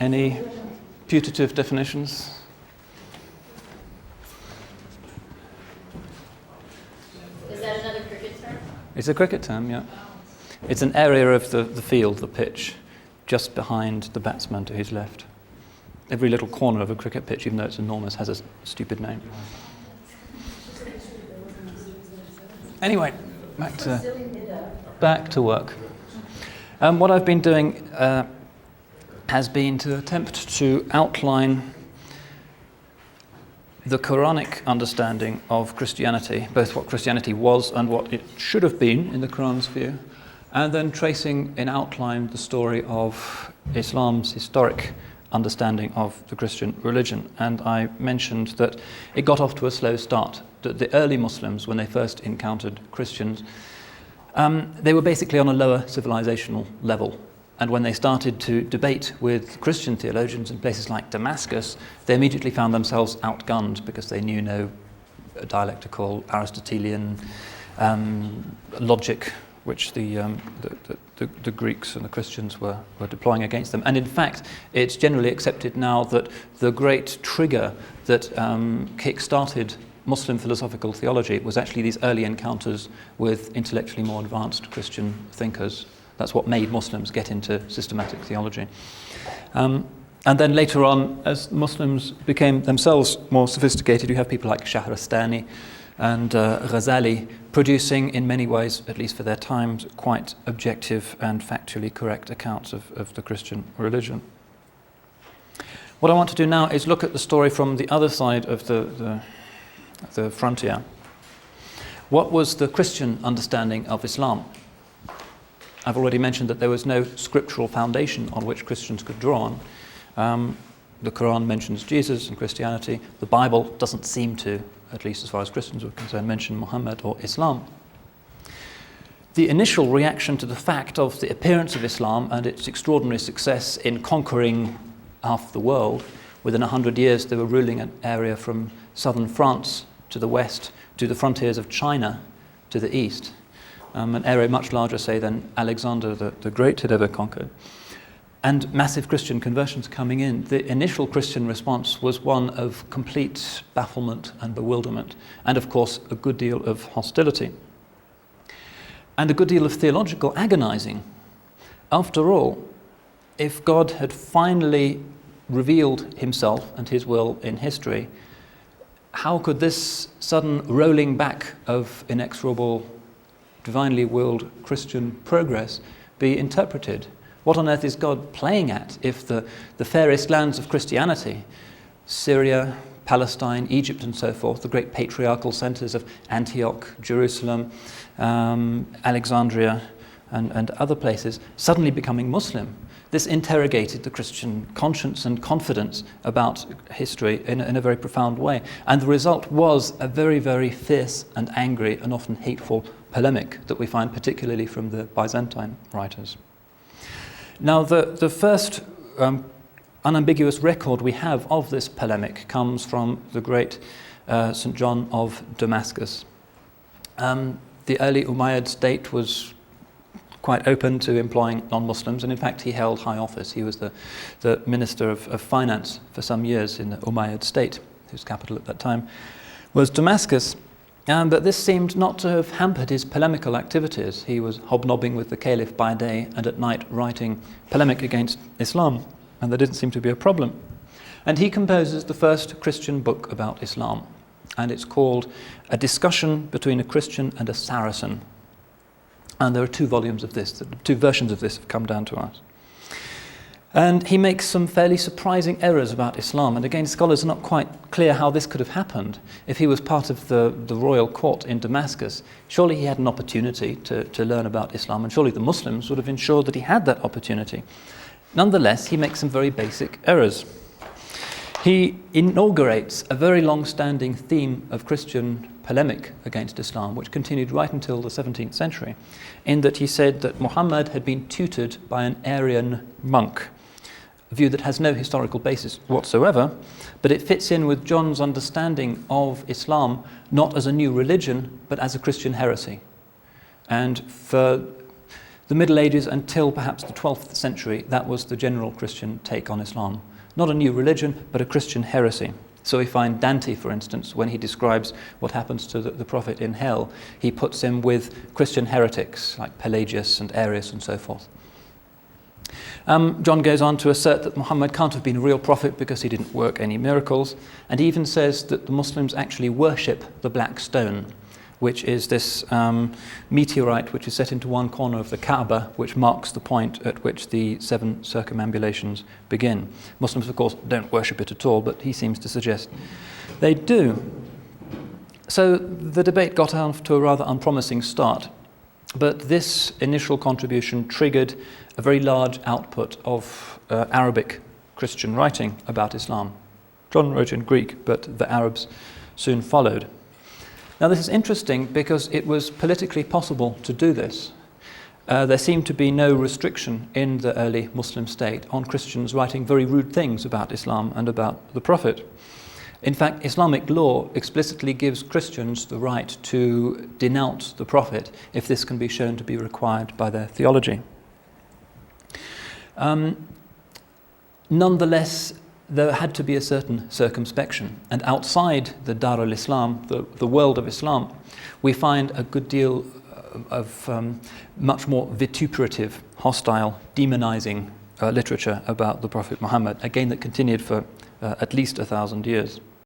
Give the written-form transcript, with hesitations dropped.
Any putative definitions? Is that another cricket term? It's a cricket term, yeah. It's an area of the field, the pitch, just behind the batsman to his left. Every little corner of a cricket pitch, even though it's enormous, has a stupid name. Anyway, back to work. What I've been doing has been to attempt to outline the Quranic understanding of Christianity, both what Christianity was and what it should have been in the Quran's view, and then tracing in outline the story of Islam's historic understanding of the Christian religion. And I mentioned that it got off to a slow start, that the early Muslims, when they first encountered Christians, they were basically on a lower civilizational level. And when they started to debate with Christian theologians in places like Damascus, they immediately found themselves outgunned because they knew no dialectical Aristotelian logic which the Greeks and the Christians were deploying against them. And in fact, it's generally accepted now that the great trigger that kick-started Muslim philosophical theology was actually these early encounters with intellectually more advanced Christian thinkers. That's what made Muslims get into systematic theology. And then later on, as Muslims became themselves more sophisticated, you have people like Shahrastani and Ghazali producing, in many ways, at least for their times, quite objective and factually correct accounts of the Christian religion. What I want to do now is look at the story from the other side of the frontier. What was the Christian understanding of Islam? I've already mentioned that there was no scriptural foundation on which Christians could draw on. The Quran mentions Jesus and Christianity. The Bible doesn't seem to, at least as far as Christians were concerned, mention Muhammad or Islam. The initial reaction to the fact of the appearance of Islam and its extraordinary success in conquering half the world, within 100 years they were ruling an area from southern France to the west, to the frontiers of China to the east, an area much larger, say, than Alexander the Great had ever conquered, and massive Christian conversions coming in. The initial Christian response was one of complete bafflement and bewilderment, and of course a good deal of hostility, and a good deal of theological agonizing. After all, if God had finally revealed himself and his will in history, how could this sudden rolling back of inexorable, divinely willed Christian progress be interpreted? What on earth is God playing at if the fairest lands of Christianity, Syria, Palestine, Egypt and so forth, the great patriarchal centers of Antioch, Jerusalem, Alexandria and other places, suddenly becoming Muslim? This interrogated the Christian conscience and confidence about history in a very profound way. And the result was a very, very fierce and angry and often hateful polemic that we find particularly from the Byzantine writers. Now, the first unambiguous record we have of this polemic comes from the great St. John of Damascus. The early Umayyad state was quite open to employing non-Muslims, and in fact he held high office. He was the minister of finance for some years in the Umayyad state, whose capital at that time was Damascus. But this seemed not to have hampered his polemical activities. He was hobnobbing with the caliph by day and at night writing polemic against Islam, and there didn't seem to be a problem. And he composes the first Christian book about Islam, and it's called A Discussion Between a Christian and a Saracen. And there are two volumes of this, two versions of this have come down to us. And he makes some fairly surprising errors about Islam. And again, scholars are not quite clear how this could have happened. If he was part of the royal court in Damascus, surely he had an opportunity to learn about Islam, and surely the Muslims would have ensured that he had that opportunity. Nonetheless, he makes some very basic errors. He inaugurates a very long-standing theme of Christian polemic against Islam, which continued right until the 17th century, in that he said that Muhammad had been tutored by an Arian monk, a view that has no historical basis whatsoever, but it fits in with John's understanding of Islam not as a new religion, but as a Christian heresy. And for the Middle Ages until perhaps the 12th century, that was the general Christian take on Islam. Not a new religion, but a Christian heresy. So we find Dante, for instance, when he describes what happens to the prophet in hell, he puts him with Christian heretics like Pelagius and Arius and so forth. John goes on to assert that Muhammad can't have been a real prophet because he didn't work any miracles, and he even says that the Muslims actually worship the black stone, which is this meteorite which is set into one corner of the Kaaba, which marks the point at which the 7 circumambulations begin. Muslims, of course, don't worship it at all, but he seems to suggest they do. So the debate got off to a rather unpromising start, but this initial contribution triggered a very large output of Arabic Christian writing about Islam. John wrote in Greek, but the Arabs soon followed. Now this is interesting because it was politically possible to do this. There seemed to be no restriction in the early Muslim state on Christians writing very rude things about Islam and about the Prophet. In fact, Islamic law explicitly gives Christians the right to denounce the Prophet if this can be shown to be required by their theology. Nonetheless, there had to be a certain circumspection, and outside the Dar al-Islam, the world of Islam, we find a good deal of much more vituperative, hostile, demonizing literature about the Prophet Muhammad, again that continued for at least 1,000 years.